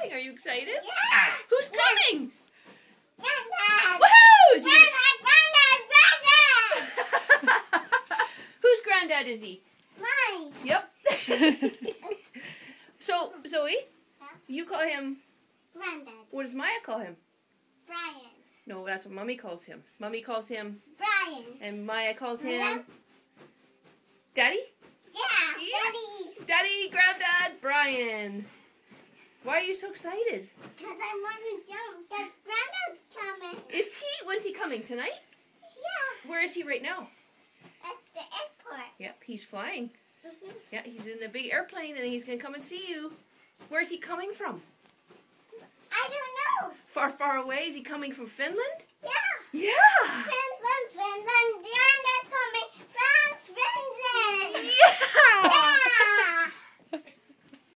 coming. Are you excited? Yeah. Who's coming? Granddad. Woohoo! Is he Granddad. Whose granddad is he? Mine. Yep. So, Zoe, you call him, Granddad. what does Maya call him? Brian. No, that's what Mummy calls him. Mummy calls him, Brian. and Maya calls him, Yeah. Daddy? Yeah. Daddy. Daddy, Granddad, Brian. Why are you so excited? Because I want to jump. Because Granddad's coming. Is he, when's he coming, tonight? Yeah. Where is he right now? At the airport. Yep, he's flying. Mhm. Yeah, he's in the big airplane and he's going to come and see you. Where's he coming from? I don't know. Far, far away? Is he coming from Finland? Yeah. Yeah! Finland, Finland,